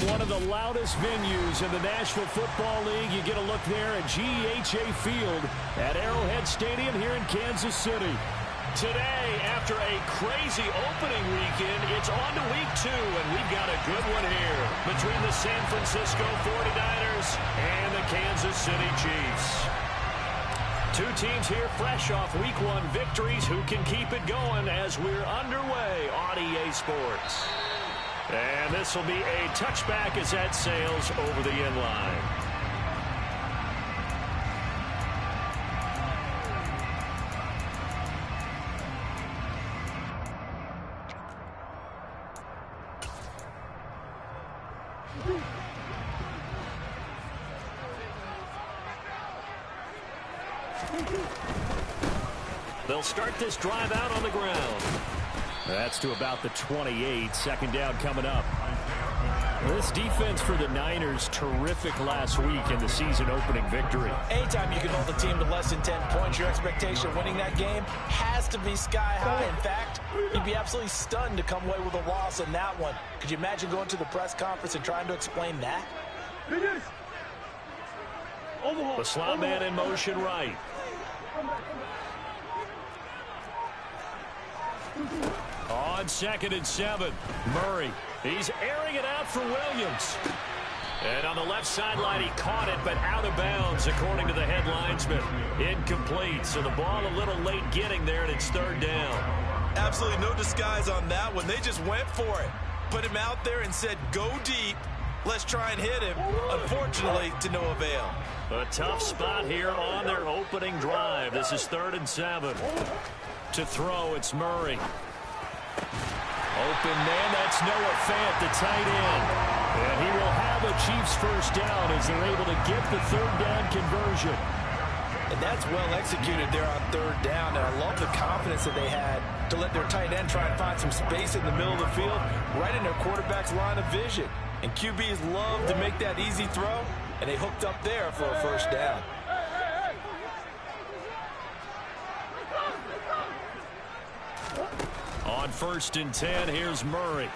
one of the loudest venues in the National Football League. You get a look there at GEHA Field at Arrowhead Stadium here in Kansas City. Today, after a crazy opening weekend, it's on to week 2, and we've got a good one here between the San Francisco 49ers and the Kansas City Chiefs. Two teams here fresh off week 1 victories who can keep it going as we're underway on EA Sports. And this will be a touchback as that sails over the end line. They'll start this drive out on the ground. That's to about the 28. Second down coming up. This defense for the Niners, terrific last week in the season opening victory. Anytime you can hold the team to less than 10 points, your expectation of winning that game has to be sky high. In fact, you'd be absolutely stunned to come away with a loss in that one. Could you imagine going to the press conference and trying to explain that? The slot man in motion right. On 2nd and 7, Murray. He's airing it out for Williams. And on the left sideline, he caught it, but out of bounds, according to the head linesman. Incomplete, so the ball a little late getting there, and it's 3rd down. Absolutely no disguise on that one. They just went for it. Put him out there and said, go deep. Let's try and hit him. Unfortunately, to no avail. A tough spot here on their opening drive. This is 3rd and 7. To throw, it's Murray. Open man, that's Noah Fant, the tight end. And he will have a Chiefs first down as they're able to get the 3rd down conversion. And that's well executed there on 3rd down. And I love the confidence that they had to let their tight end try and find some space in the middle of the field, right in their quarterback's line of vision. And QBs love to make that easy throw, and they hooked up there for a first down. On 1st and 10, here's Murray.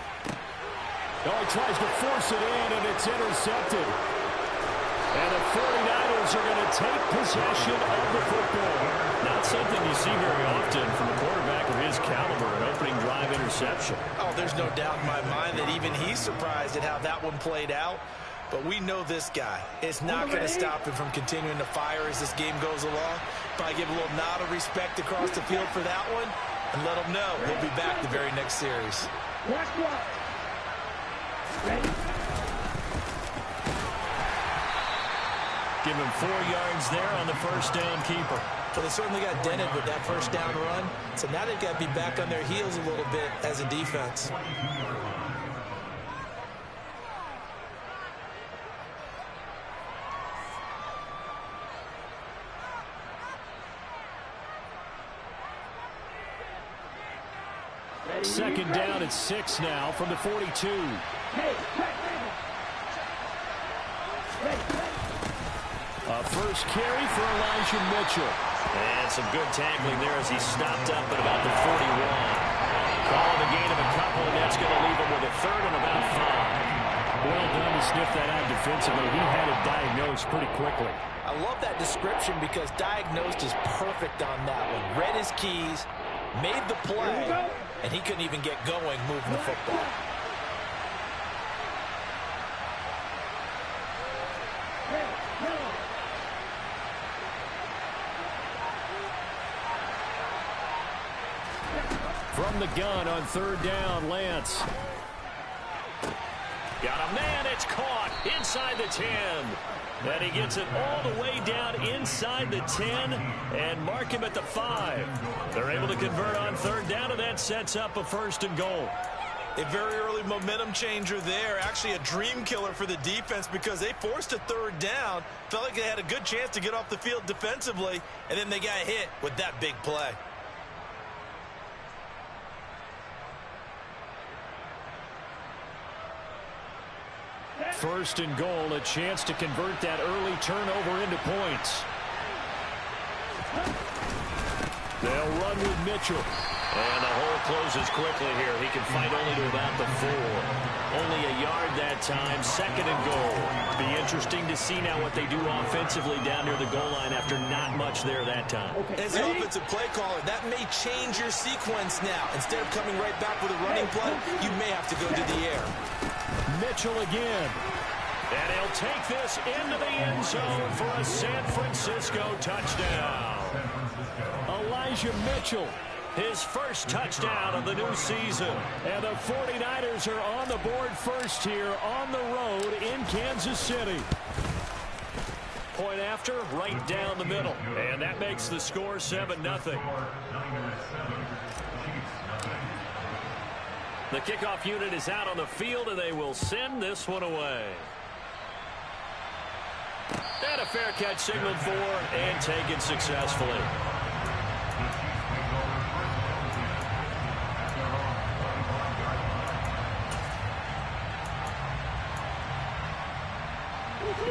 Oh, he tries to force it in, and it's intercepted. And the 49ers are going to take possession of the football. Not something you see very often from a quarterback of his caliber, an opening drive interception. Oh, there's no doubt in my mind that even he's surprised at how that one played out. But we know this guy is not going to stop him from continuing to fire as this game goes along. Probably give a little nod of respect across the field for that one. And let them know we'll be back the very next series. Give him 4 yards there on the first down keeper. Well, they certainly got dented with that first down run. So now they've got to be back on their heels a little bit as a defense. Second down at 6 now from the 42. A first carry for Elijah Mitchell. And some good tackling there as he stopped up at about the 41. Calling a gain of a couple, and that's going to leave him with a 3rd and about 5. Well done to sniff that out defensively. He had it diagnosed pretty quickly. I love that description because diagnosed is perfect on that one. Read his keys, made the play, and he couldn't even get going moving the football. From the gun on 3rd down, Lance. Got a man, it's caught inside the 10. And he gets it all the way down inside the 10 and mark him at the 5. They're able to convert on 3rd down, and that sets up a 1st and goal. A very early momentum changer there. Actually a dream killer for the defense because they forced a 3rd down. Felt like they had a good chance to get off the field defensively, and then they got hit with that big play. First and goal, a chance to convert that early turnover into points. They'll run with Mitchell. And the hole closes quickly here. He can fight only to about the 4. Only a yard that time, 2nd and goal. Be interesting to see now what they do offensively down near the goal line after not much there that time. As the offensive play caller, that may change your sequence now. Instead of coming right back with a running play, you may have to go to the air. Mitchell again. And he'll take this into the end zone for a San Francisco touchdown. Elijah Mitchell, his first touchdown of the new season. And the 49ers are on the board first here on the road in Kansas City. Point after, right down the middle. And that makes the score 7-0. The kickoff unit is out on the field, and they will send this one away. And a fair catch signaled for and taken successfully.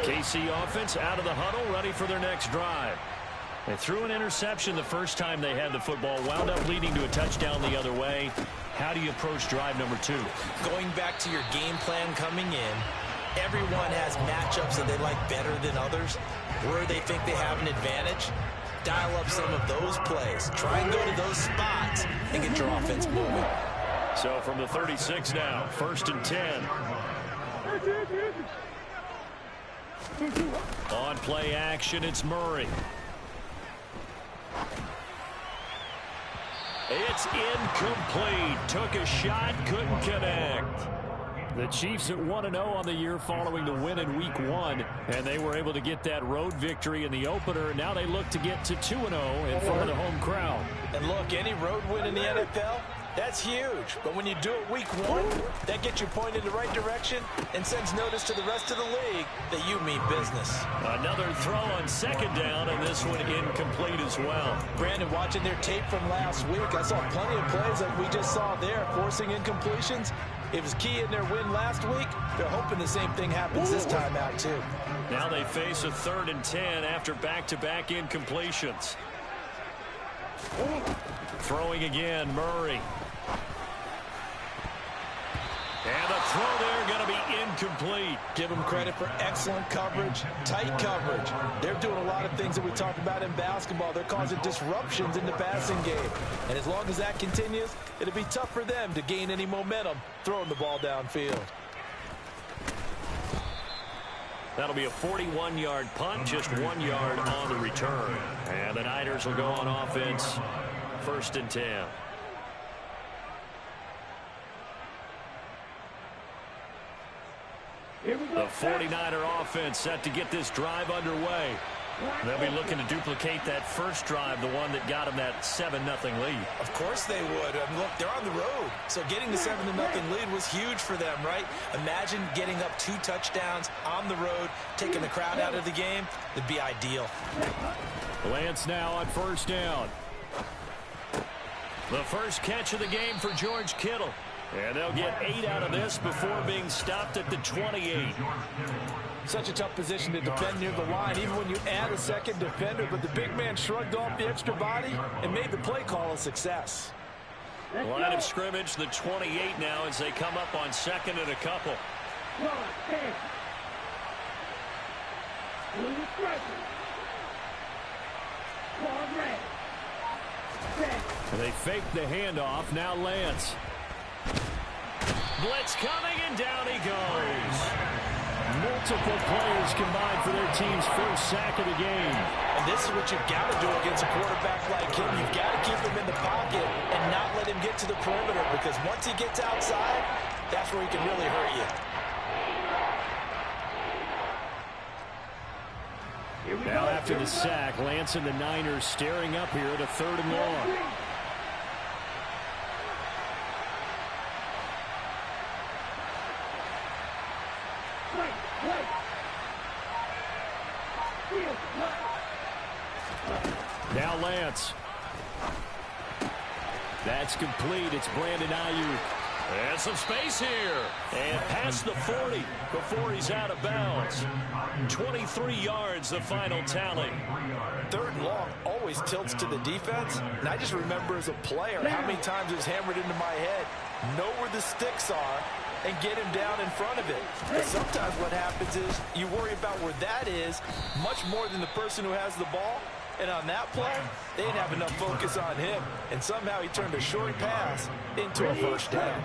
KC offense out of the huddle, ready for their next drive. They threw an interception the first time they had the football, wound up leading to a touchdown the other way. How do you approach drive number 2? Going back to your game plan coming in, everyone has matchups that they like better than others. Where they think they have an advantage, dial up some of those plays. Try and go to those spots and get your offense moving. So from the 36 now, 1st and 10. On play action, it's Murray. It's incomplete. Took a shot, couldn't connect. The Chiefs at 1-0 on the year following the win in Week 1, and they were able to get that road victory in the opener. Now they look to get to 2-0 in front of the home crowd. And look, any road win in the NFL, that's huge. But when you do it Week 1, that gets you pointed in the right direction and sends notice to the rest of the league that you mean business. Another throw on 2nd down, and this one incomplete as well. Brandon, watching their tape from last week, I saw plenty of plays like we just saw there, forcing incompletions. It was key in their win last week. They're hoping the same thing happens this time out, too. Now they face a 3rd and 10 after back-to-back incompletions. Throwing again, Murray. And the throw there going to be incomplete. Give them credit for excellent coverage, tight coverage. They're doing a lot of things that we talk about in basketball. They're causing disruptions in the passing game. And as long as that continues, it'll be tough for them to gain any momentum throwing the ball downfield. That'll be a 41-yard punt, just 1 yard on the return. And the Niners will go on offense, 1st and 10. The 49er offense set to get this drive underway. They'll be looking to duplicate that first drive, the one that got them that 7-0 lead. Of course they would. Look, they're on the road, so getting the 7-0 lead was huge for them, right? Imagine getting up 2 touchdowns on the road, taking the crowd out of the game. It'd be ideal. Lance now on 1st down. The first catch of the game for George Kittle. And they'll get 8 out of this before being stopped at the 28. Such a tough position to defend near the line, even when you add a 2nd defender. But the big man shrugged off the extra body and made the play call a success. Line of scrimmage, the 28 now as they come up on 2nd and a couple. And they fake the handoff. Now Lance. Blitz coming, and down he goes. Multiple players combined for their team's first sack of the game. And this is what you've got to do against a quarterback like him. You've got to keep him in the pocket and not let him get to the perimeter, because once he gets outside, that's where he can really hurt you. Now after the sack, Lance and the Niners staring up here at a 3rd and long. Now Lance. That's complete. It's Brandon Ayuk. And some space here. And past the 40 before he's out of bounds. 23 yards, the final tally. 3rd and long always tilts to the defense. And I just remember as a player how many times it was hammered into my head. Know where the sticks are and get him down in front of it. But sometimes what happens is you worry about where that is much more than the person who has the ball. And on that play, they didn't have enough focus on him. And somehow he turned a short pass into a first down.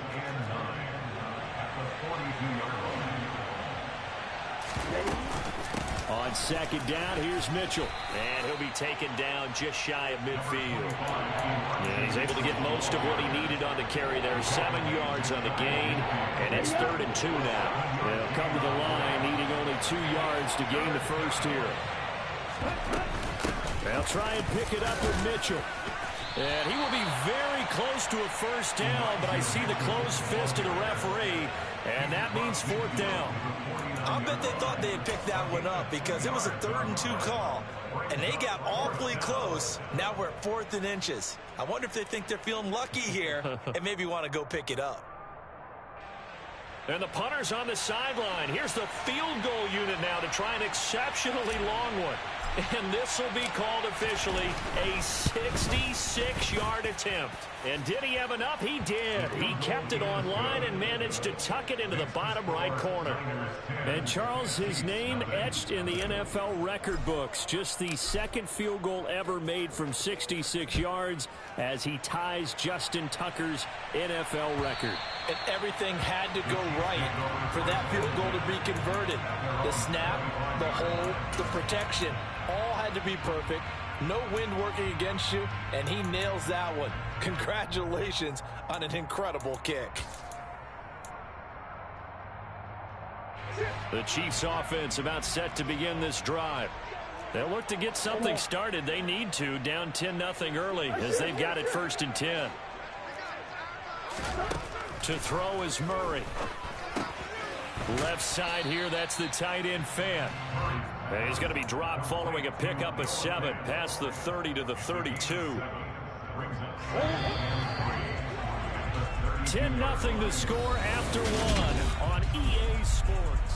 On 2nd down, here's Mitchell. And he'll be taken down just shy of midfield. Yeah, he's able to get most of what he needed on the carry there. 7 yards on the gain. And it's 3rd and 2 now. They'll come to the line, needing only 2 yards to gain the first here. They'll try and pick it up with Mitchell. And he will be very close to a first down, but I see the closed fist of the referee, and that means 4th down. I bet they thought they had picked that one up because it was a 3rd and 2 call, and they got awfully close. Now we're at 4th and inches. I wonder if they think they're feeling lucky here and maybe want to go pick it up. And the punter's on the sideline. Here's the field goal unit now to try an exceptionally long one. And this will be called officially a 66-yard attempt. And did he have enough? He did. He kept it on line and managed to tuck it into the bottom right corner. And Charles, his name etched in the NFL record books. Just the 2nd field goal ever made from 66 yards as he ties Justin Tucker's NFL record. And everything had to go right for that field goal to be converted. The snap, the hold, the protection, all had to be perfect. No wind working against you, and he nails that one. Congratulations on an incredible kick. The Chiefs offense about set to begin this drive. They'll look to get something started. They need to, down 10-0 early as they've got it 1st and 10. To throw is Murray. Left side here, that's the tight end Fant. And he's going to be dropped following a pickup of 7 past the 30 to the 32. 10-0 the score after 1 on EA Sports.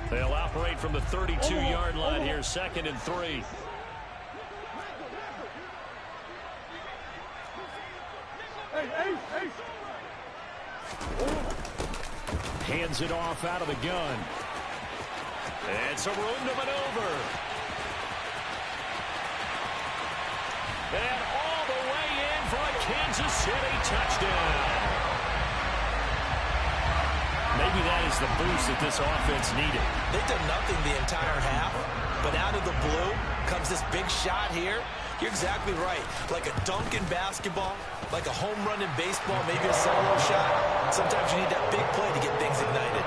They'll operate from the 32-yard line here, 2nd and 3. Hands it off out of the gun. And some room to maneuver. And all the way in for a Kansas City touchdown. Maybe that is the boost that this offense needed. They've done nothing the entire half, but out of the blue comes this big shot here. You're exactly right. Like a dunk in basketball, like a home run in baseball, maybe a solo shot. Sometimes you need that big play to get things ignited.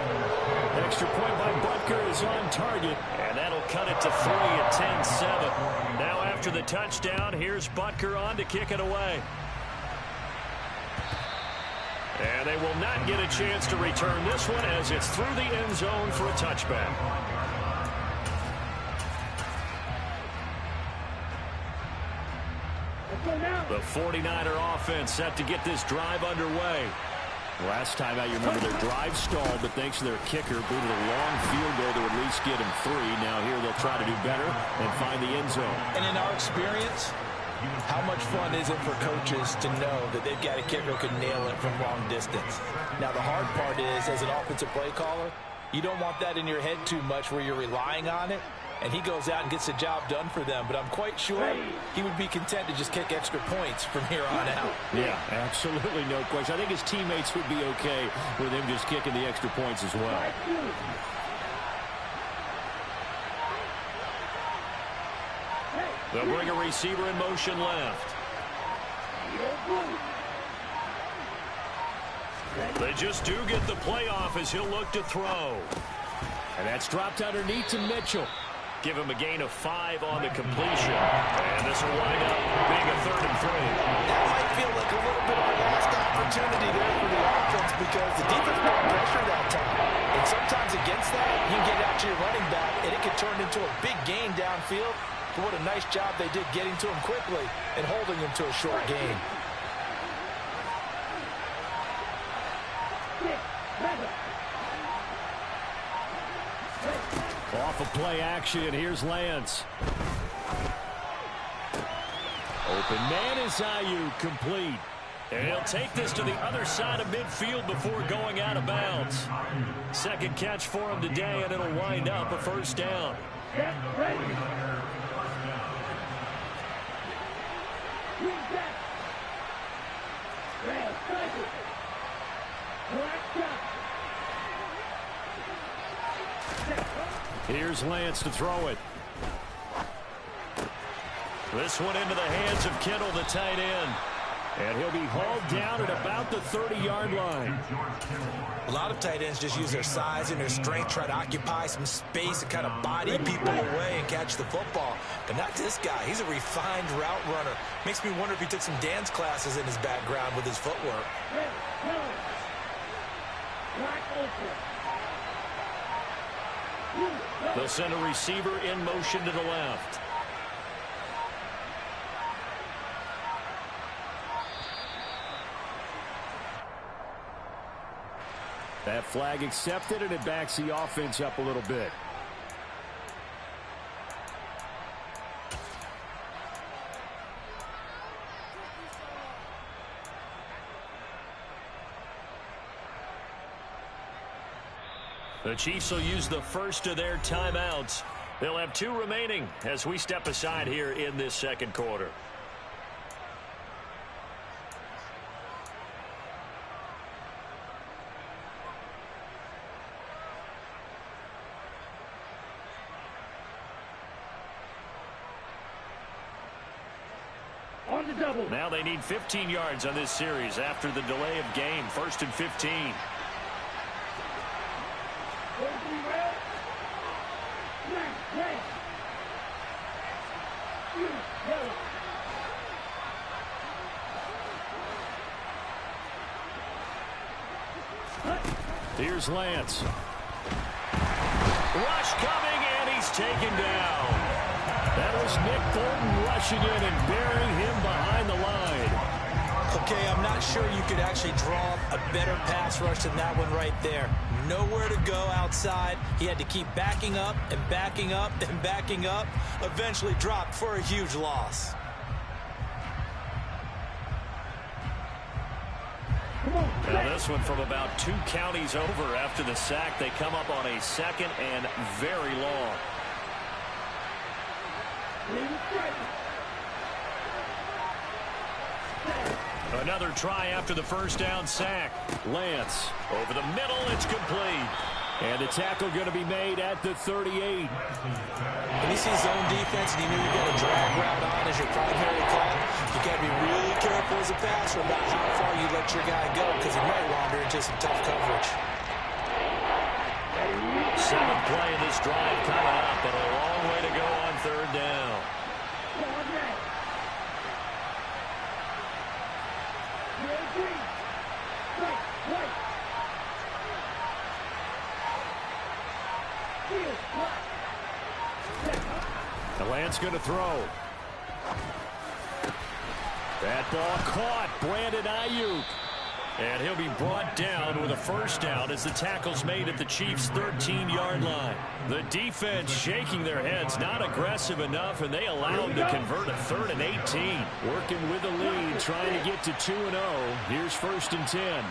Extra point by Butker is on target, and that'll cut it to 3 at 10-7. Now after the touchdown, here's Butker on to kick it away. And they will not get a chance to return this one as it's through the end zone for a touchback. The 49er offense set to get this drive underway. Last time out, you remember their drive stalled, but thanks to their kicker, booted a long field goal to at least get him 3. Now here they'll try to do better and find the end zone. And in our experience, how much fun is it for coaches to know that they've got a kicker who can nail it from long distance? Now, the hard part is, as an offensive play caller, you don't want that in your head too much where you're relying on it, and he goes out and gets the job done for them. But I'm quite sure he would be content to just kick extra points from here on out. Yeah, absolutely no question. I think his teammates would be okay with him just kicking the extra points as well. They'll bring a receiver in motion left. They just do get the playoff as he'll look to throw. And that's dropped underneath to Mitchell. Give him a gain of 5 on the completion. And this will wind up being a 3rd and 3. That might feel like a little bit of a lost opportunity there for the offense because the defense put pressure that time. And sometimes against that, you can get it out to your running back, and it can turn into a big gain downfield. But what a nice job they did getting to him quickly and holding him to a short gain. Off of play action, here's Lance. Open man is Ayuk, complete. And he'll take this to the other side of midfield before going out of bounds. Second catch for him today, and it'll wind up a first down. Here's Lance to throw it. This one into the hands of Kittle, the tight end. And he'll be hauled down at about the 30-yard line. A lot of tight ends just use their size and their strength, try to occupy some space and kind of body people away and catch the football. But not this guy. He's a refined route runner. Makes me wonder if he took some dance classes in his background with his footwork. They'll send a receiver in motion to the left. That flag accepted, and it backs the offense up a little bit. The Chiefs will use the first of their timeouts. They'll have 2 remaining as we step aside here in this second quarter. Now they need 15 yards on this series after the delay of game. 1st and 15. Here's Lance. Rush coming, and he's taken down. That was Nick Bolton rushing in and burying him behind the line. Okay, I'm not sure you could actually draw a better pass rush than that one right there. Nowhere to go outside. He had to keep backing up and backing up and backing up. Eventually dropped for a huge loss. Now this one from about 2 counties over after the sack. They come up on a 2nd and very long. Another try after the first down sack. Lance over the middle. It's complete. And the tackle going to be made at the 38. When he sees zone defense and you knew you got a drag route on as your primary call, you got to be really careful as a passer about how far you let your guy go because he might wander into some tough coverage. 7th play of this drive coming up, and a long way to go on 3rd down. The Lance going to throw. That ball caught. Brandon Ayuk. And he'll be brought down with a first down as the tackle's made at the Chiefs' 13-yard line. The defense shaking their heads, not aggressive enough, and they allow him to convert a 3rd and 18. Working with the lead, trying to get to 2-0. Here's 1st and 10.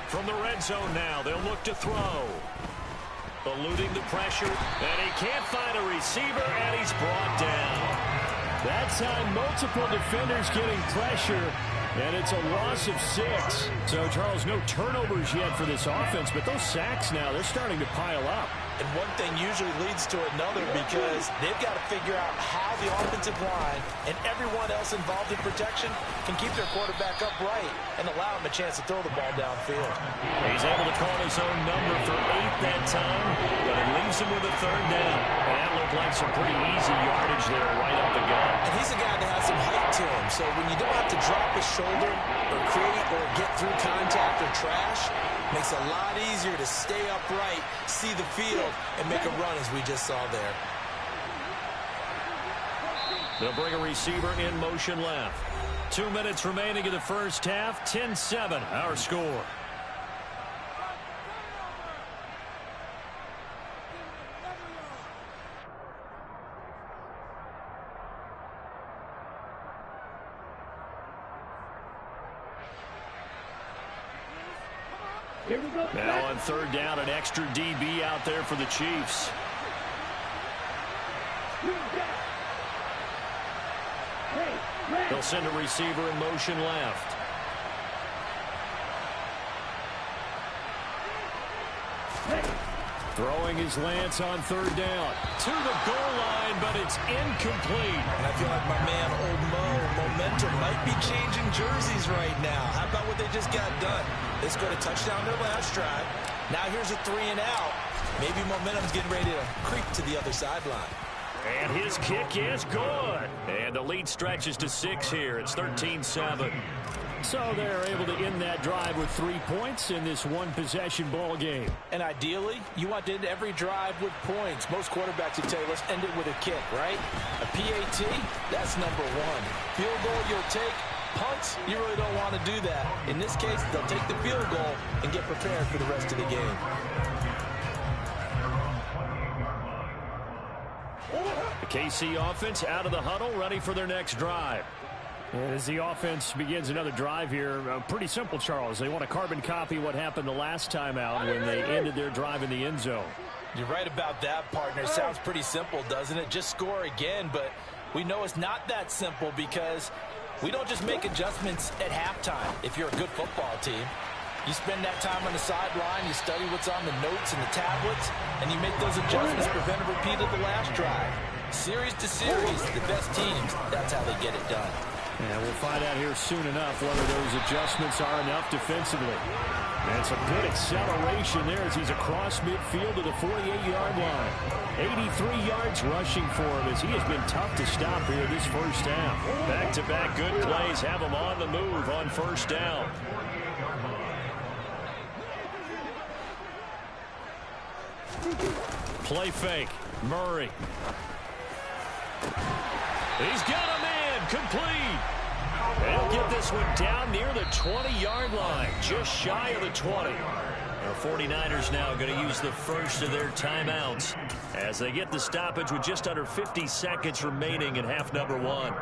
From the red zone now, they'll look to throw. Eluding the pressure, and he can't find a receiver, and he's brought down. That time, multiple defenders getting pressure, and it's a loss of 6. So, Charles, no turnovers yet for this offense, but those sacks now, they're starting to pile up. And one thing usually leads to another because they've got to figure out how the offensive line and everyone else involved in protection can keep their quarterback upright and allow him a chance to throw the ball downfield. He's able to call his own number for 8 that time, but it leaves him with a third down. And that looked like some pretty easy yardage there right up the gut. And he's a guy that has some height to him, so when you don't have to drop his shoulder or create or get through contact or trash, makes it a lot easier to stay upright, see the field, and make a run as we just saw there. They'll bring a receiver in motion left. 2 minutes remaining in the first half. 10-7 our score. Now on third down, an extra DB out there for the Chiefs. They'll send a receiver in motion left. Throwing his Lance on third down. To the goal line, but it's incomplete. And I feel like my man, Old Mo, momentum might be changing jerseys right now. How about what they just got done? They scored a touchdown their last drive. Now here's a 3 and out. Maybe momentum's getting ready to creep to the other sideline. And his kick is good. And the lead stretches to 6 here. It's 13-7. So they're able to end that drive with 3 points in this one-possession ball game. And ideally, you want to end every drive with points. Most quarterbacks would tell you, let's end it with a kick, right? A PAT, that's number 1. Field goal you'll take. Punts, you really don't want to do that. In this case, they'll take the field goal and get prepared for the rest of the game. The KC offense out of the huddle, ready for their next drive. As the offense begins another drive here, pretty simple, Charles. They want to carbon copy what happened the last time out when they ended their drive in the end zone. You're right about that, partner. Sounds pretty simple, doesn't it? Just score again, but we know it's not that simple because we don't just make adjustments at halftime if you're a good football team. You spend that time on the sideline, you study what's on the notes and the tablets, and you make those adjustments to prevent a repeat of the last drive. Series to series, the best teams, that's how they get it done. And we'll find out here soon enough whether those adjustments are enough defensively. And some good acceleration there as he's across midfield to the 48-yard line. 83 yards rushing for him as he has been tough to stop here this first half. Back-to-back good plays have him on the move on first down. Play fake. Murray. He's got a man. Complete. They'll get this one down near the 20-yard line. Just shy of the 20. The 49ers now going to use the first of their timeouts as they get the stoppage with just under 50 seconds remaining in half number 1.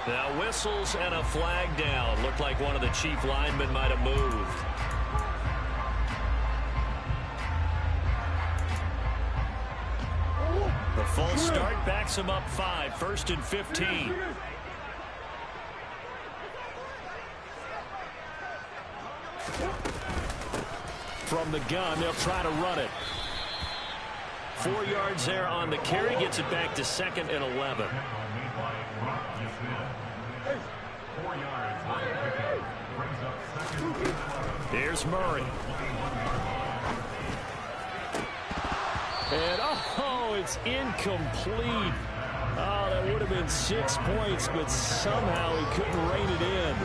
Now whistles and a flag down. Looked like one of the Chief linemen might have moved. The false start backs him up 5. 1st and 15. From the gun, they'll try to run it. 4 yards there on the carry. Gets it back to 2nd and 11. Here's Murray. And, oh, it's incomplete. Oh, that would have been 6 points, but somehow he couldn't rein it in.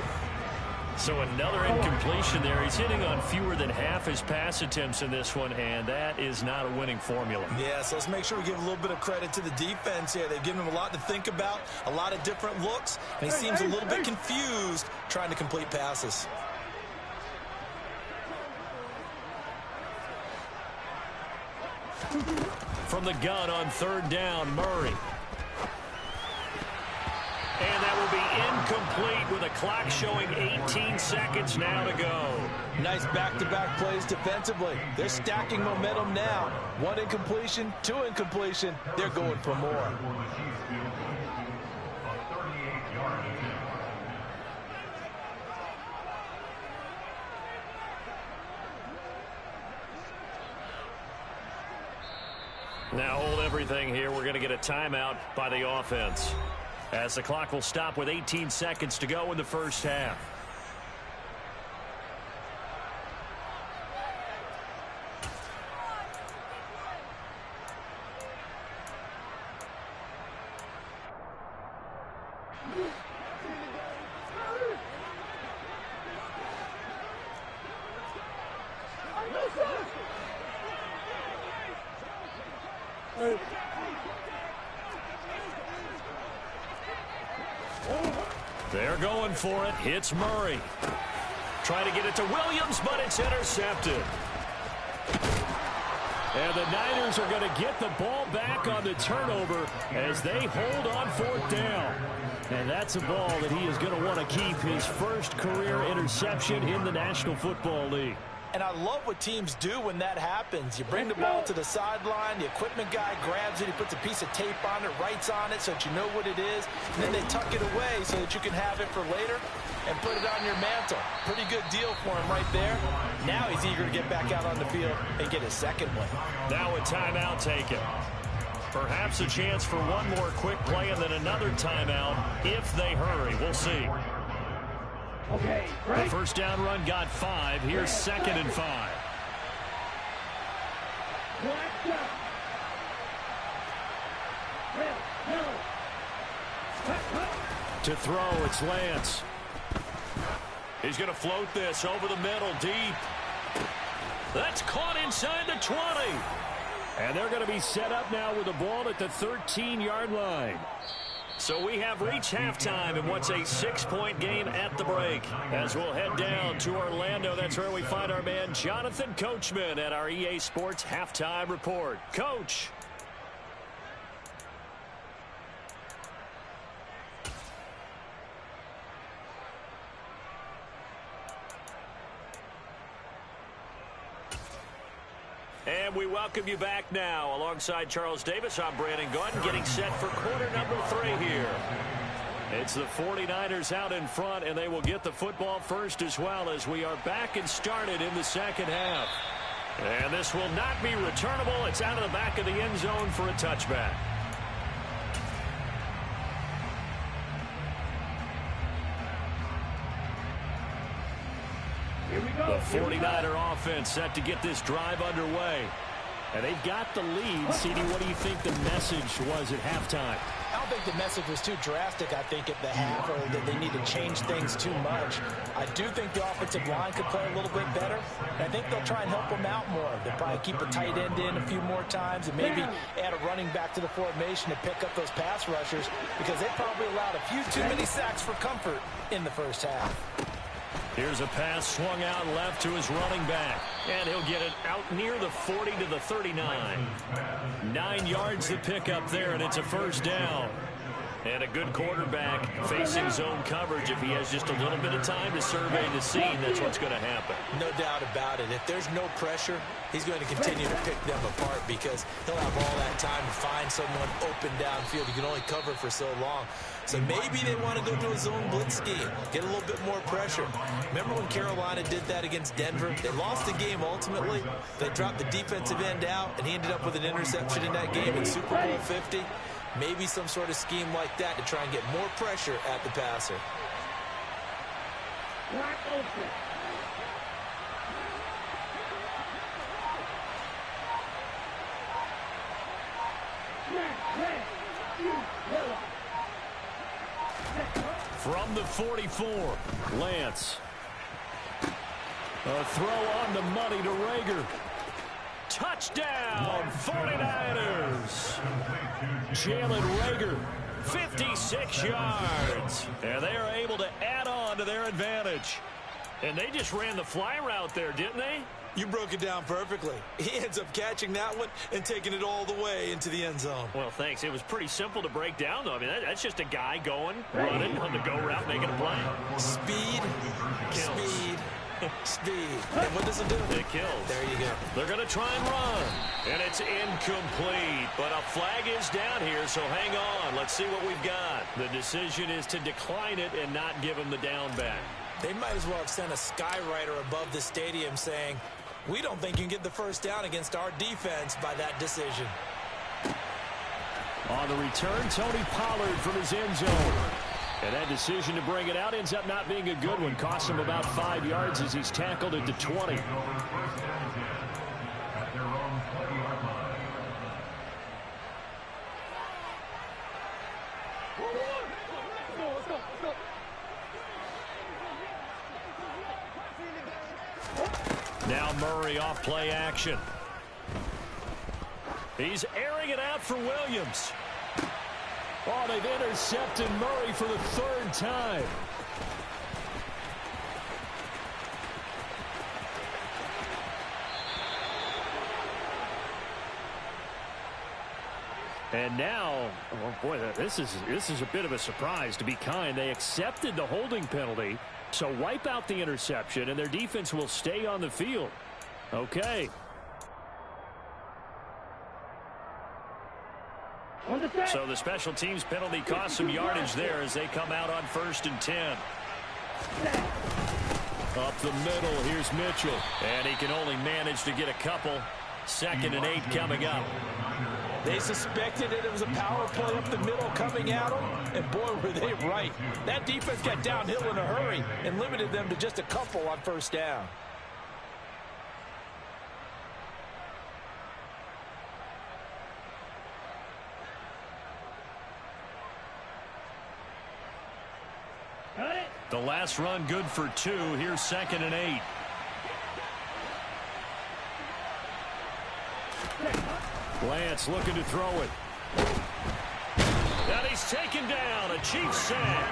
So another incompletion there. He's hitting on fewer than half his pass attempts in this one, and that is not a winning formula. Yeah, so let's make sure we give a little bit of credit to the defense here. They've given him a lot to think about, a lot of different looks, and he seems a little bit confused trying to complete passes. From the gun on third down, Murray. And that will be incomplete with a clock showing 18 seconds now to go. Nice back-to-back plays defensively. They're stacking momentum now. 1 incompletion, 2 incompletion. They're going for more. Now hold everything here. We're going to get a timeout by the offense, as the clock will stop with 18 seconds to go in the first half. They're going for it. It's Murray. Trying to get it to Williams, but it's intercepted. And the Niners are going to get the ball back on the turnover as they hold on 4th down. And that's a ball that he is going to want to keep, his first career interception in the National Football League. And I love what teams do when that happens. You bring the ball to the sideline, the equipment guy grabs it, he puts a piece of tape on it, writes on it so that you know what it is, and then they tuck it away so that you can have it for later and put it on your mantle. Pretty good deal for him right there. Now he's eager to get back out on the field and get his second one. Now a timeout taken. Perhaps a chance for one more quick play and then another timeout if they hurry. We'll see. Okay, the first down run got 5. Here's 2nd and 5. To throw, it's Lance. He's going to float this over the middle, deep. That's caught inside the 20. And they're going to be set up now with the ball at the 13-yard line. So we have reached halftime in what's a 6-point game at the break. As we'll head down to Orlando, that's where we find our man Jonathan Coachman at our EA Sports Halftime Report. Coach. And we welcome you back now. Alongside Charles Davis, I'm Brandon Gaudin, getting set for quarter number 3 here. It's the 49ers out in front, and they will get the football first as well, as we are back and started in the second half. And this will not be returnable. It's out of the back of the end zone for a touchback. The 49er offense set to get this drive underway. And they've got the lead. CD, what do you think the message was at halftime? I don't think the message was too drastic, I think, at the half, or that they need to change things too much. I do think the offensive line could play a little bit better. And I think they'll try and help them out more. They'll probably keep a tight end in a few more times and maybe add a running back to the formation to pick up those pass rushers, because they probably allowed a few too many sacks for comfort in the first half. Here's a pass swung out left to his running back. And he'll get it out near the 40 to the 39. 9 yards to pick up there, and it's a first down. And a good quarterback facing zone coverage. If he has just a little bit of time to survey the scene, that's what's going to happen. No doubt about it. If there's no pressure, he's going to continue to pick them apart, because he'll have all that time to find someone open downfield. He can only cover for so long. So maybe they want to go to a zone blitz scheme, get a little bit more pressure. Remember when Carolina did that against Denver? They lost the game ultimately. They dropped the defensive end out, and he ended up with an interception in that game in Super Bowl 50. Maybe some sort of scheme like that to try and get more pressure at the passer. From the 44, Lance. A throw on the money to Rager. Touchdown, 49ers. Jalen Rager, 56 yards. And they are able to add on to their advantage. And they just ran the fly route there, didn't they? You broke it down perfectly. He ends up catching that one and taking it all the way into the end zone. Well, thanks. It was pretty simple to break down, though. I mean, that's just a guy going, running on the go route, making a play. Speed, speed, speed. And what does it do? It kills. There you go. They're going to try and run. And it's incomplete. But a flag is down here, so hang on. Let's see what we've got. The decision is to decline it and not give him the down back. They might as well have sent a skywriter above the stadium saying, we don't think you can get the first down against our defense by that decision. On the return, Tony Pollard from his end zone. And that decision to bring it out ends up not being a good one. Costs him about 5 yards as he's tackled at the 20. Now Murray off play action. He's airing it out for Williams. Oh, they've intercepted Murray for the third time. And now, oh boy, this is a bit of a surprise, to be kind. They accepted the holding penalty, so wipe out the interception, and their defense will stay on the field. Okay. So the special teams penalty cost some yardage there as they come out on 1st and 10. Up the middle, here's Mitchell. And he can only manage to get a couple. 2nd and 8 coming up. They suspected it was a power play up the middle coming at them, and boy, were they right. That defense got downhill in a hurry and limited them to just a couple on 1st down. The last run good for 2. Here's 2nd and 8. Lance looking to throw it. And he's taken down. A Chiefs sack.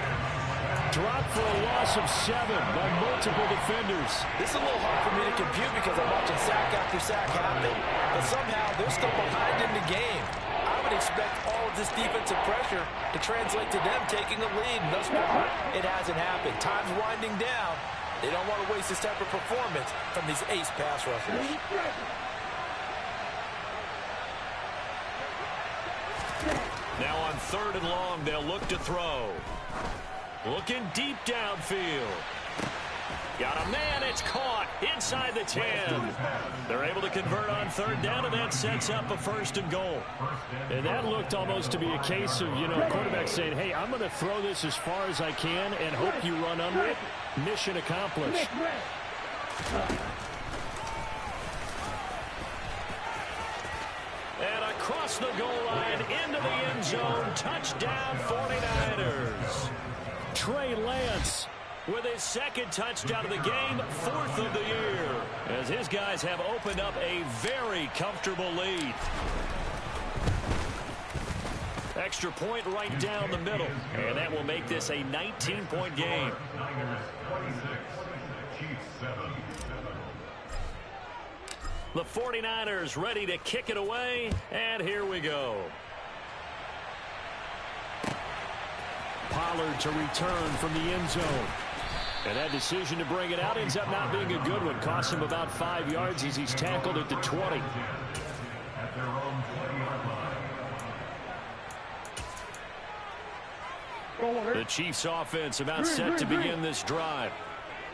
Dropped for a loss of 7 by multiple defenders. This is a little hard for me to compute because I'm watching sack after sack happen, but somehow they're still behind in the game. I would expect all of this defensive pressure to translate to them taking a lead, and thus far, it hasn't happened. Time's winding down. They don't want to waste this type of performance from these ace pass rushers. Now on 3rd and long, they'll look to throw. Looking deep downfield. Got a man, it's caught inside the 10. They're able to convert on 3rd down, and that sets up a 1st and goal. And that looked almost to be a case of, quarterback saying, hey, I'm going to throw this as far as I can and hope you run under it. Mission accomplished. And across the goal line, into the end zone, touchdown 49ers. Trey Lance with his 2nd touchdown of the game, 4th of the year, as his guys have opened up a very comfortable lead. Extra point right down the middle, and that will make this a 19-point game. The 49ers ready to kick it away, and here we go. Pollard to return from the end zone. And that decision to bring it out ends up not being a good one. Costs him about 5 yards as he's tackled at the 20. The Chiefs offense about set to begin this drive.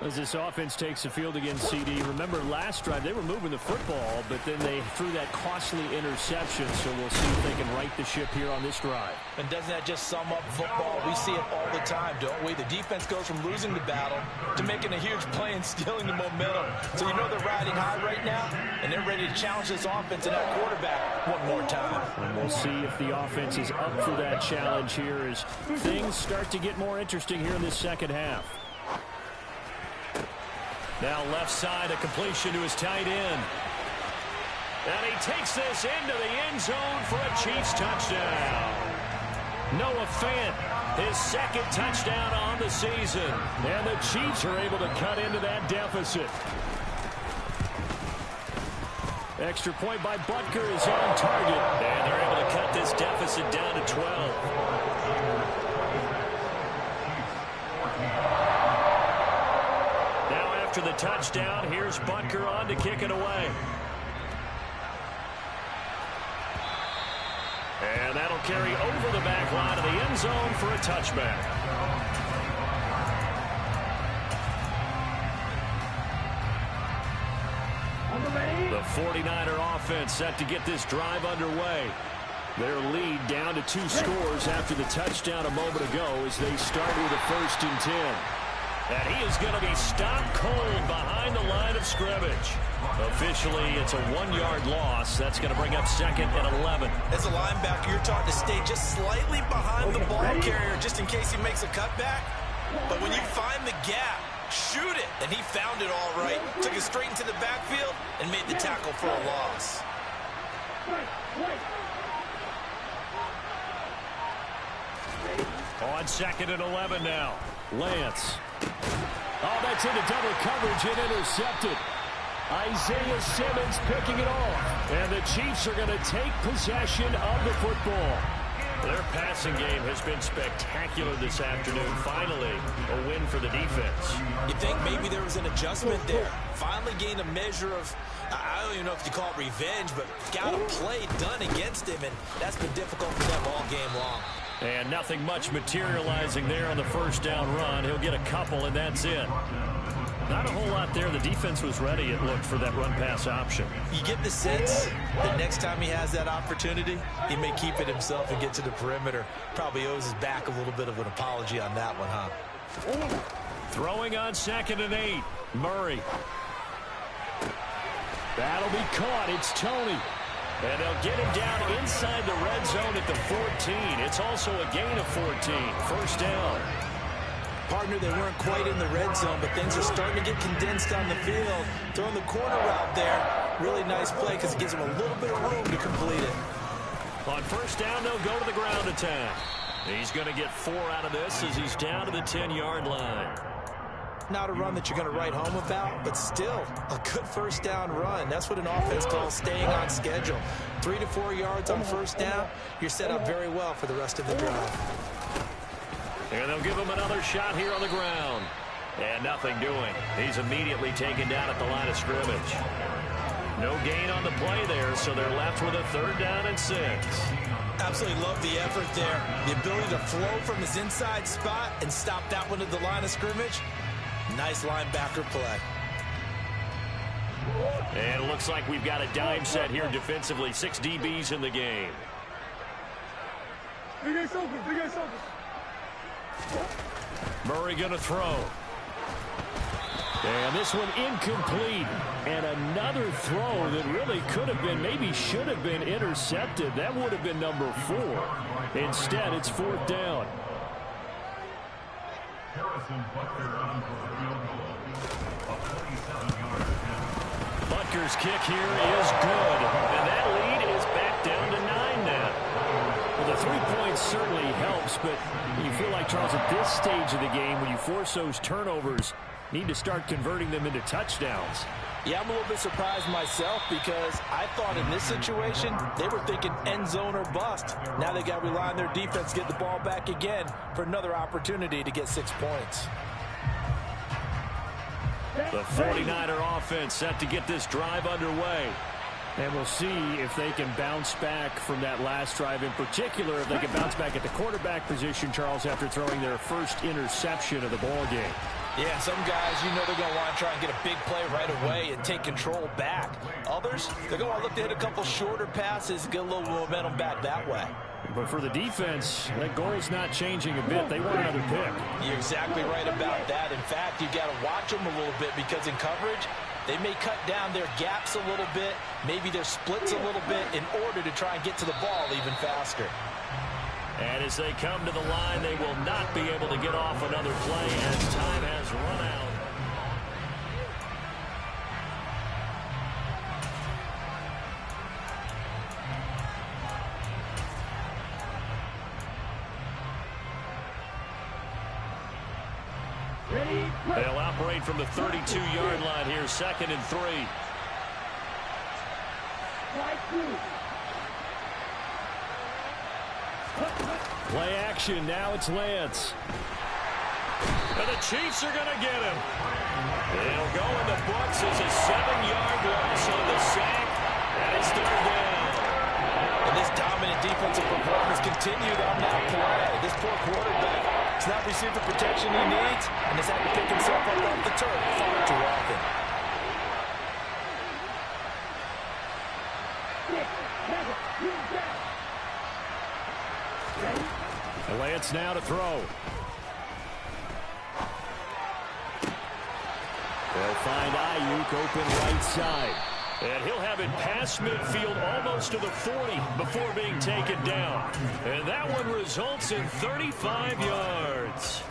As this offense takes the field against CD, remember last drive they were moving the football, but then they threw that costly interception, so we'll see if they can right the ship here on this drive. And doesn't that just sum up football? We see it all the time, don't we? The defense goes from losing the battle to making a huge play and stealing the momentum. So you know they're riding high right now, and they're ready to challenge this offense and that quarterback one more time. And we'll see if the offense is up for that challenge here as things start to get more interesting here in this 2nd half. Now left side, a completion to his tight end. And he takes this into the end zone for a Chiefs touchdown. Noah Fant, his second touchdown on the season. And the Chiefs are able to cut into that deficit. Extra point by Butker is on target. And they're able to cut this deficit down to 12. Now after the touchdown, here's Butker on to kick it away. And that'll carry over the back line of the end zone for a touchback. The 49er offense set to get this drive underway. Their lead down to 2 scores after the touchdown a moment ago as they start with a 1st and 10. And he is going to be stopped cold behind the line of scrimmage. Officially, it's a 1-yard loss. That's going to bring up 2nd and 11. As a linebacker, you're taught to stay just slightly behind the ball carrier just in case he makes a cutback. But when you find the gap, shoot it. And he found it all right. Took it straight into the backfield and made the tackle for a loss. On 2nd and 11 now. Lance. Oh, that's into double coverage and intercepted. Isaiah Simmons picking it off. And the Chiefs are going to take possession of the football. Their passing game has been spectacular this afternoon. Finally, a win for the defense. You think maybe there was an adjustment there. Finally gained a measure of, I don't even know if you call it revenge, but got a play done against him, and that's been difficult for them all game long. And nothing much materializing there on the 1st down run. He'll get a couple, and that's it. Not a whole lot there. The defense was ready, it looked, for that run-pass option. You get the sense that next time he has that opportunity, he may keep it himself and get to the perimeter. Probably owes his back a little bit of an apology on that one, huh? Throwing on 2nd and 8. Murray. That'll be caught. It's Toney. And they'll get him down inside the red zone at the 14. It's also a gain of 14. 1st down. Partner, they weren't quite in the red zone, but things are starting to get condensed on the field. Throwing the corner route there. Really nice play because it gives them a little bit of room to complete it. On 1st down, they'll go to the ground attack. He's going to get 4 out of this as he's down to the 10-yard line. Not a run that you're going to write home about, but still a good 1st down run. That's what an offense calls staying on schedule. 3 to 4 yards on 1st down. You're set up very well for the rest of the drive. And they'll give him another shot here on the ground. And nothing doing. He's immediately taken down at the line of scrimmage. No gain on the play there, so they're left with a 3rd down and 6. Absolutely love the effort there. The ability to flow from his inside spot and stop that one at the line of scrimmage. Nice linebacker play. And it looks like we've got a dime set here defensively. 6 DBs in the game. Murray going to throw. And this one incomplete. And another throw that really could have been, maybe should have been intercepted. That would have been number 4. Instead, it's 4th down. Butker's kick here is good. And that lead is back down to 9 now. Well, the 3 points certainly helps, but you feel like, Charles, at this stage of the game, when you force those turnovers, need to start converting them into touchdowns. Yeah, I'm a little bit surprised myself because I thought in this situation they were thinking end zone or bust. Now they got to rely on their defense to get the ball back again for another opportunity to get 6 points. The 49er offense set to get this drive underway. And we'll see if they can bounce back from that last drive, in particular if they can bounce back at the quarterback position, Charles, after throwing their first interception of the ball game. Yeah, some guys, you know they're going to want to try and get a big play right away and take control back. Others, they're going to want to look to hit a couple shorter passes, get a little momentum back that way. But for the defense, that goal's not changing a bit. They want another pick. You're exactly right about that. In fact, you've got to watch them a little bit because in coverage, they may cut down their gaps a little bit, maybe their splits a little bit in order to try and get to the ball even faster. And as they come to the line, they will not be able to get off another play as time has run out. Ready, They'll operate from the 32-yard line here, 2nd and 3. Play action. Now it's Lance. And the Chiefs are going to get him. It'll go in the books as a 7-yard loss on the sack. And it's 3rd down. And this dominant defensive performance continued on that play. This poor quarterback has not received the protection he needs and has had to pick himself up off the turf far too often. 6, 7, use that. Lance now to throw. They'll find Ayuk open right side. And he'll have it past midfield almost to the 40 before being taken down. And that one results in 35 yards.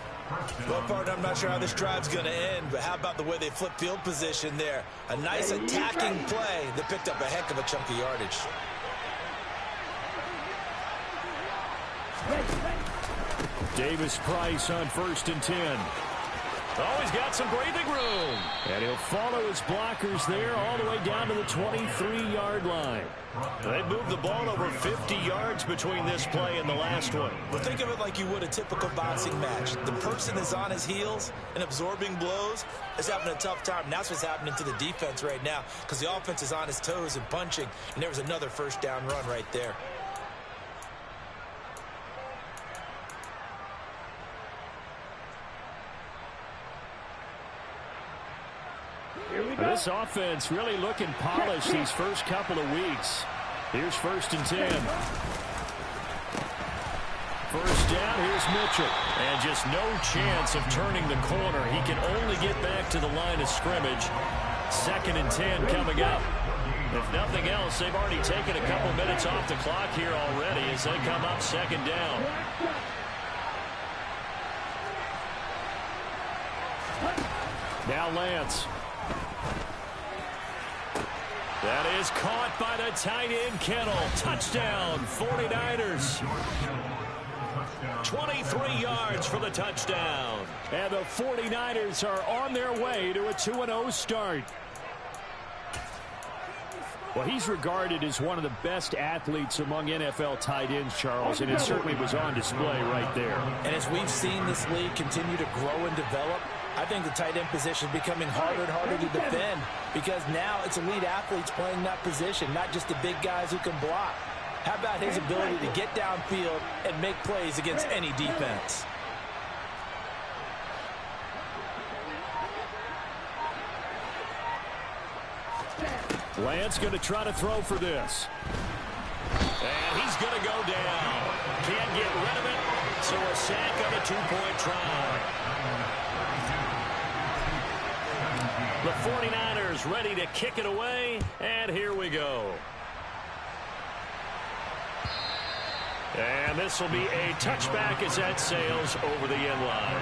Well, partner, I'm not sure how this drive's going to end, but how about the way they flip field position there? A nice attacking play that picked up a heck of a chunk of yardage. Davis-Price on 1st and 10. Oh, he's got some breathing room. And he'll follow his blockers there all the way down to the 23-yard line. They've moved the ball over 50 yards between this play and the last one. Well, think of it like you would a typical boxing match. The person is on his heels and absorbing blows is having a tough time. And that's what's happening to the defense right now because the offense is on his toes and punching. And there was another 1st down run right there. This offense really looking polished these first couple of weeks. Here's 1st and 10. 1st down, here's Mitchell. And just no chance of turning the corner. He can only get back to the line of scrimmage. 2nd and 10 coming up. If nothing else, they've already taken a couple minutes off the clock here already as they come up 2nd down. Now Lance. That is caught by the tight end, Kittle. Touchdown, 49ers. 23 yards for the touchdown. And the 49ers are on their way to a 2-0 start. Well, he's regarded as one of the best athletes among NFL tight ends, Charles, and it certainly was on display right there. And as we've seen this league continue to grow and develop, I think the tight end position is becoming harder and harder to defend because now it's elite athletes playing that position, not just the big guys who can block. How about his ability to get downfield and make plays against any defense? Lance going to try to throw for this. And he's going to go down. Can't get rid of it, so a sack on a 2-point try. The 49ers ready to kick it away, and here we go. And this will be a touchback as that sails over the end line.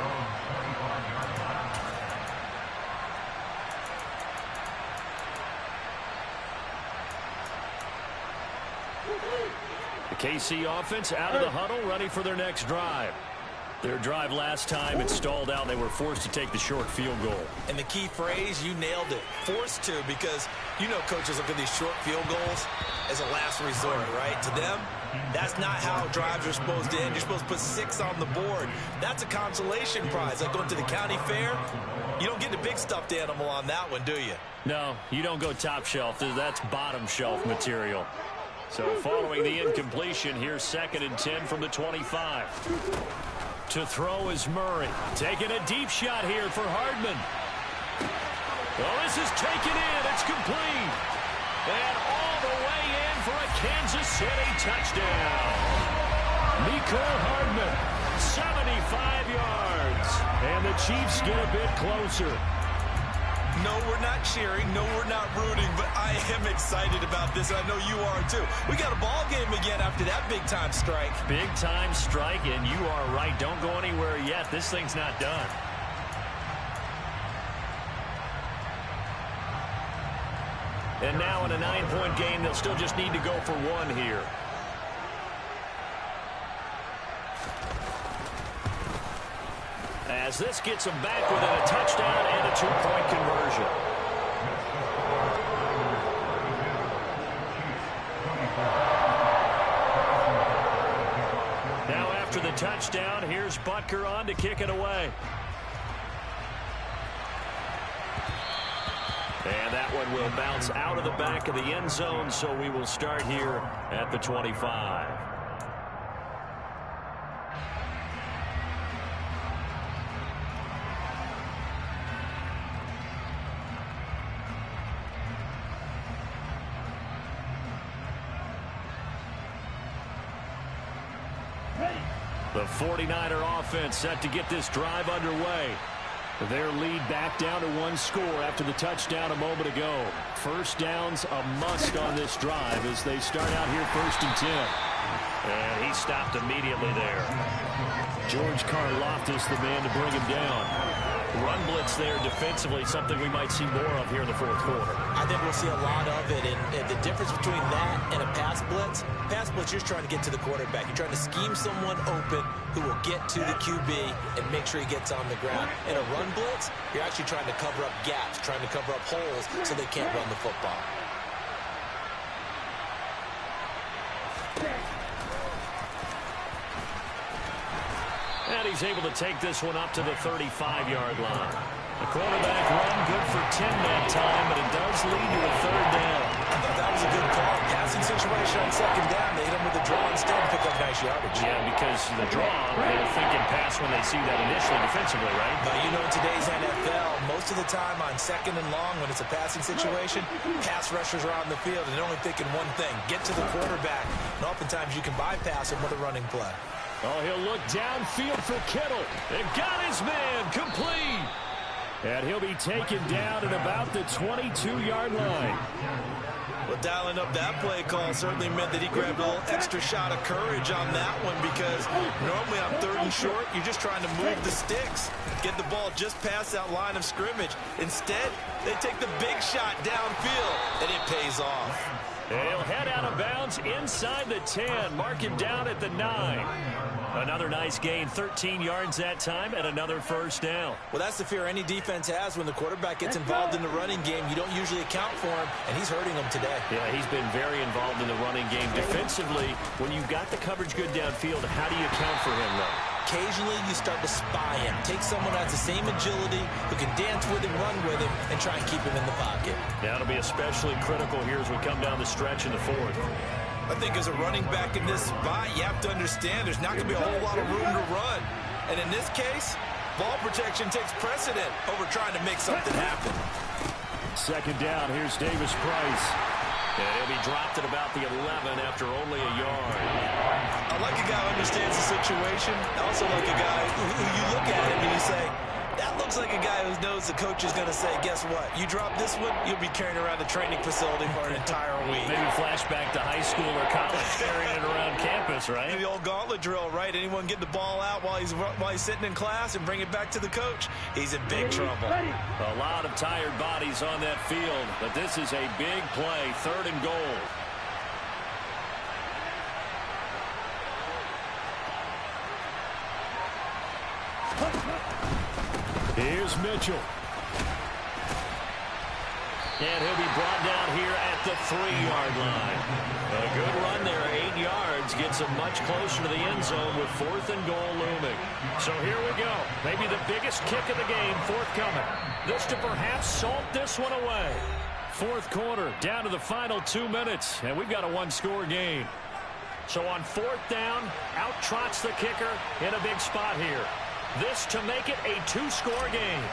The KC offense out of the huddle, ready for their next drive. Their drive last time, it stalled out. They were forced to take the short field goal. And the key phrase, you nailed it. Forced to, because you know coaches look at these short field goals as a last resort, right? To them, that's not how drives are supposed to end. You're supposed to put 6 on the board. That's a consolation prize. Like going to the county fair, you don't get the big stuffed animal on that one, do you? No, you don't go top shelf. That's bottom shelf material. So following the incompletion, here's 2nd and 10 from the 25. To throw is Murray. Taking a deep shot here for Hardman. Well, this is taken in. It's complete. And all the way in for a Kansas City touchdown. Mecole Hardman, 75 yards. And the Chiefs get a bit closer. No, we're not cheering. No, we're not rooting. But I am excited about this. I know you are, too. We got a ball game again after that big-time strike. Big-time strike, and you are right. Don't go anywhere yet. This thing's not done. And now in a 9-point game, they'll still just need to go for 1 here. as this gets them back within a touchdown and a 2-point conversion. Now after the touchdown, here's Butker on to kick it away. And that one will bounce out of the back of the end zone, so we will start here at the 25. The 49er offense set to get this drive underway. Their lead back down to 1 score after the touchdown a moment ago. First down's a must on this drive as they start out here 1st and 10. And he stopped immediately there. George Karlaftis, the man to bring him down. Run blitz there defensively, something we might see more of here in the 4th quarter. I think we'll see a lot of it, and the difference between that and a pass blitz, you're trying to get to the quarterback. You're trying to scheme someone open who will get to the QB and make sure he gets on the ground. In a run blitz, you're actually trying to cover up gaps, trying to cover up holes so they can't run the football. And he's able to take this one up to the 35-yard line. The quarterback run good for 10 that time, but it does lead to a 3rd down. I thought that was a good call. Passing situation on 2nd down. They hit him with the draw instead and pick up nice yardage. Yeah, because the draw, they're thinking pass when they see that initially defensively, right? But you know, in today's NFL, most of the time on 2nd and long, when it's a passing situation, pass rushers are on the field and they're only thinking one thing, get to the quarterback. And oftentimes you can bypass him with a running play. Oh, he'll look downfield for Kittle. It got his man complete. And he'll be taken down at about the 22-yard line. Well, dialing up that play call certainly meant that he grabbed a little extra shot of courage on that one, because normally on 3rd and short, you're just trying to move the sticks, get the ball just past that line of scrimmage. Instead, they take the big shot downfield, and it pays off. And he'll head out of bounds inside the 10. Mark him down at the 9. Another nice gain, 13 yards that time, and another 1st down. Well, that's the fear any defense has when the quarterback gets involved in the running game. You don't usually account for him, and he's hurting them today. Yeah, he's been very involved in the running game. Defensively, when you've got the coverage good downfield, how do you account for him, though? Occasionally, you start to spy him. Take someone who has the same agility, who can dance with him, run with him, and try and keep him in the pocket. That'll be especially critical here as we come down the stretch in the 4th. I think as a running back in this spot, you have to understand there's not going to be a whole lot of room to run. And in this case, ball protection takes precedent over trying to make something happen. 2nd down, here's Davis Price. And he'll be dropped at about the 11 after only a yard. I like a guy who understands the situation. I also like a guy who you look at him and you say, that looks like a guy who knows the coach is going to say, guess what? You drop this one, you'll be carrying around the training facility for an entire week. Maybe flashback to high school or college, carrying it around campus, right? The old gauntlet drill, right? Anyone get the ball out while he's sitting in class and bring it back to the coach? He's in big trouble. A lot of tired bodies on that field, but this is a big play, 3rd and goal. Here's Mitchell. And he'll be brought down here at the 3-yard line. A good run there, 8 yards, gets him much closer to the end zone with 4th and goal looming. So here we go. Maybe the biggest kick of the game forthcoming. This to perhaps salt this one away. 4th quarter, down to the final 2 minutes, and we've got a 1-score game. So on 4th down, out trots the kicker in a big spot here. This to make it a 2-score game.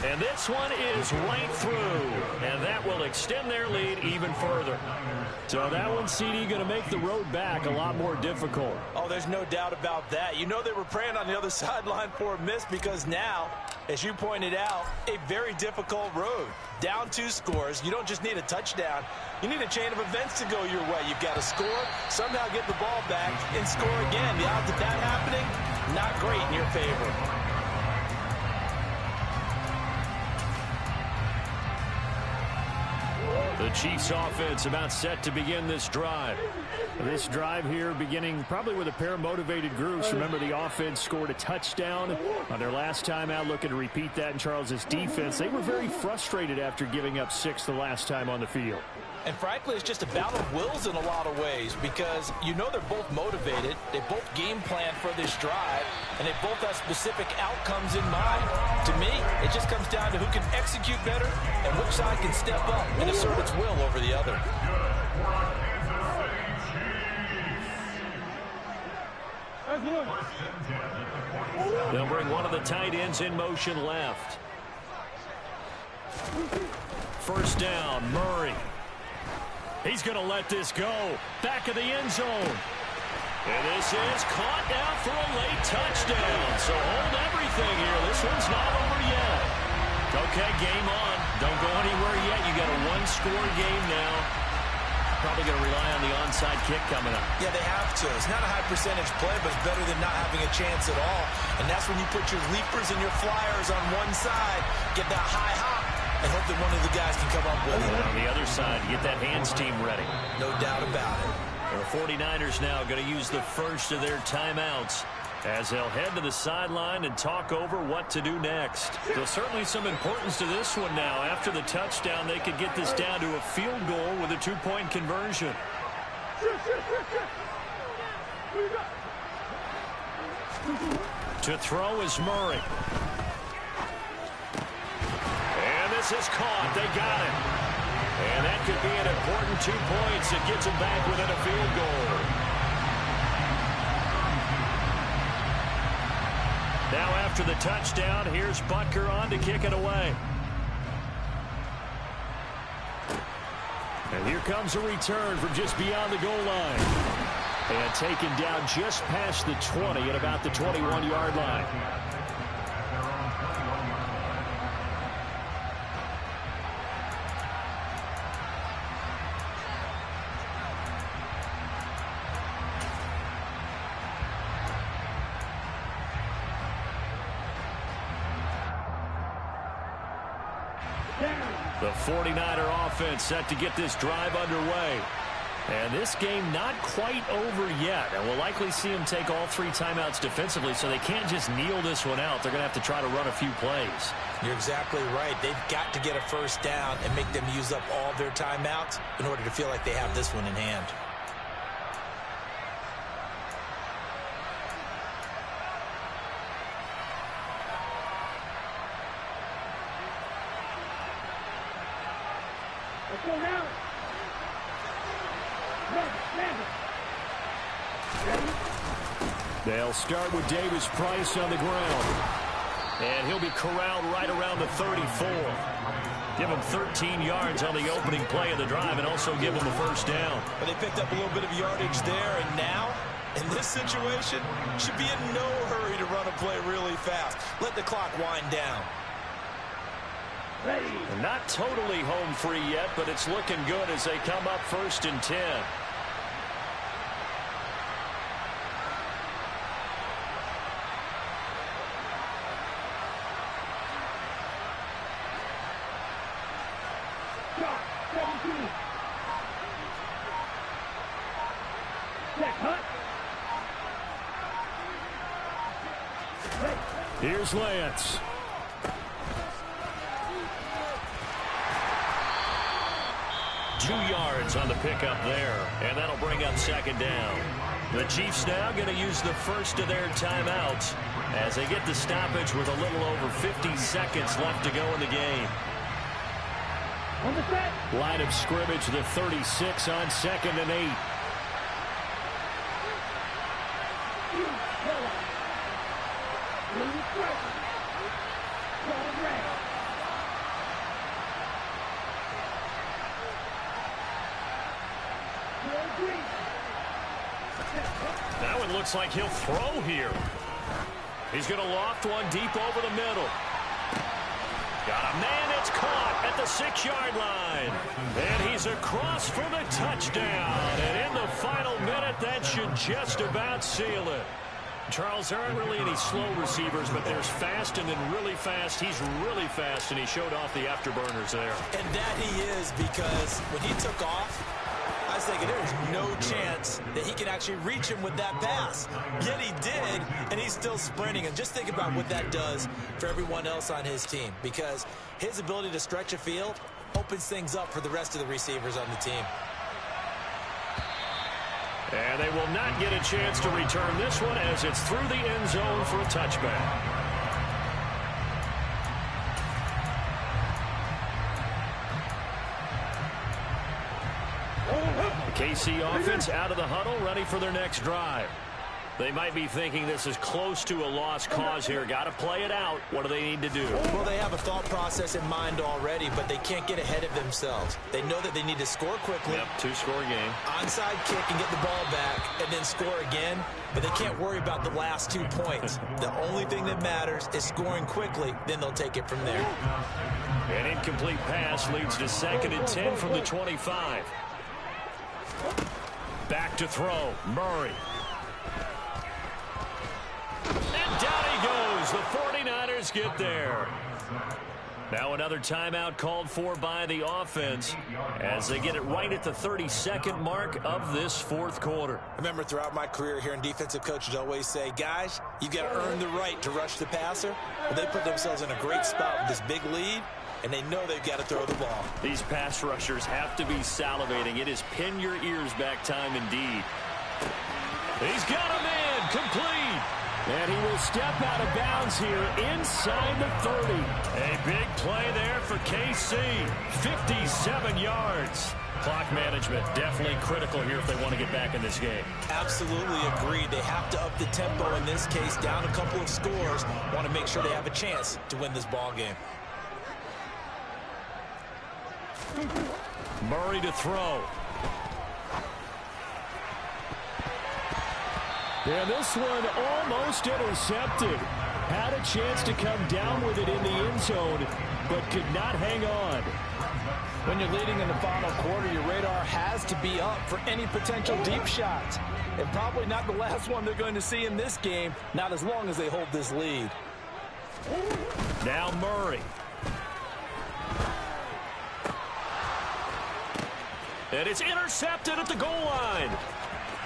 And this one is right through, and that will extend their lead even further. So that one, CD, going to make the road back a lot more difficult. Oh, there's no doubt about that. You know they were praying on the other sideline for a miss, because now, as you pointed out, a very difficult road. Down 2 scores. You don't just need a touchdown. You need a chain of events to go your way. You've got to score, somehow get the ball back, and score again. The odds of that happening, not great in your favor. The Chiefs offense about set to begin this drive. This drive here beginning probably with a pair of motivated groups. Remember, the offense scored a touchdown on their last time out, looking to repeat that in Charles's defense. They were very frustrated after giving up 6 the last time on the field. And frankly, it's just a battle of wills in a lot of ways because you know they're both motivated. They both game plan for this drive, and they both have specific outcomes in mind. To me, it just comes down to who can execute better and which side can step up and assert its will over the other. They'll bring one of the tight ends in motion left. First down, Murray. He's going to let this go. Back of the end zone. And this is caught now for a late touchdown. So hold everything here. This one's not over yet. Okay, game on. Don't go anywhere yet. You got a one-score game now. Probably going to rely on the onside kick coming up. Yeah, they have to. It's not a high percentage play, but it's better than not having a chance at all. And that's when you put your leapers and your flyers on one side, get that high hop, and hope that one of the guys can come up with it. And on the other side, get that hands team ready. No doubt about it. The 49ers now going to use the first of their timeouts as they'll head to the sideline and talk over what to do next. There's certainly some importance to this one now. After the touchdown, they could get this down to a field goal with a 2-point conversion. To throw is Murray. And this is caught. They got it. And that could be an important 2 points that gets them back within a field goal. Now after the touchdown, here's Butker on to kick it away. And here comes a return from just beyond the goal line. And taken down just past the 20 at about the 21-yard line. The 49er offense set to get this drive underway. And this game not quite over yet. And we'll likely see them take all 3 timeouts defensively, so they can't just kneel this one out. They're going to have to try to run a few plays. You're exactly right. They've got to get a first down and make them use up all their timeouts in order to feel like they have this one in hand. Let's go now. They'll start with Davis Price on the ground. And he'll be corralled right around the 34. Give him 13 yards on the opening play of the drive and also give him a first down. But they picked up a little bit of yardage there, and now, in this situation, should be in no hurry to run a play really fast. Let the clock wind down. Not totally home free yet, but it's looking good as they come up 1st and 10. Here's Lance. Two yards on the pickup there, and that'll bring up 2nd down. The Chiefs now going to use the first of their timeouts as they get the stoppage with a little over 50 seconds left to go in the game. Line of scrimmage, the 36 on 2nd and 8. That one looks like he'll throw here. He's going to loft one deep over the middle. Got a man, it's caught at the 6-yard line. And he's across for the touchdown. And in the final minute, that should just about seal it. Charles, there aren't really any slow receivers, but there's fast and then really fast. He's really fast, and he showed off the afterburners there. And that he is, because when he took off, I was thinking there's no chance that he can actually reach him with that pass. Yet he did, and he's still sprinting. And just think about what that does for everyone else on his team, because his ability to stretch a field opens things up for the rest of the receivers on the team. And they will not get a chance to return this one as it's through the end zone for a touchback. The KC offense out of the huddle, ready for their next drive. They might be thinking this is close to a lost cause here. Got to play it out. What do they need to do? Well, they have a thought process in mind already, but they can't get ahead of themselves. They know that they need to score quickly. Yep, two-score game. Onside kick and get the ball back and then score again, but they can't worry about the last 2 points. The only thing that matters is scoring quickly, then they'll take it from there. An incomplete pass leads to 2nd and 10 from the 25. Back to throw, Murray. And down he goes. The 49ers get there. Now another timeout called for by the offense as they get it right at the 32nd mark of this 4th quarter. Remember, throughout my career here in defensive coaches always say, guys, you've got to earn the right to rush the passer. Well, they put themselves in a great spot with this big lead, and they know they've got to throw the ball. These pass rushers have to be salivating. It is pin your ears back time indeed. He's got a man complete. And he will step out of bounds here inside the 30. A big play there for KC. 57 yards. Clock management definitely critical here if they want to get back in this game. Absolutely agreed. They have to up the tempo in this case, down a couple of scores. Want to make sure they have a chance to win this ball game. Murray to throw. And this one almost intercepted. Had a chance to come down with it in the end zone, but could not hang on. When you're leading in the final quarter, your radar has to be up for any potential deep shots. And probably not the last one they're going to see in this game, not as long as they hold this lead. Now Murray. And it's intercepted at the goal line.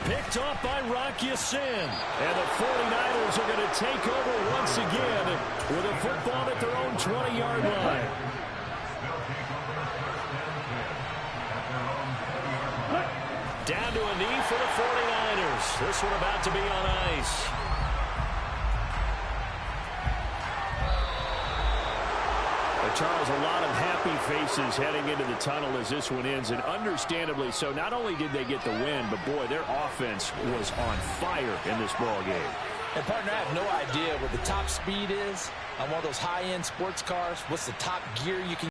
Picked off by Rock Ya-Sin. And the 49ers are going to take over once again with a football at their own 20-yard line. Down to a knee for the 49ers. This one about to be on ice. Charles, a lot of happy faces heading into the tunnel as this one ends, and understandably so. Not only did they get the win, but boy, their offense was on fire in this ball game. And partner, I have no idea what the top speed is on one of those high-end sports cars. What's the top gear you can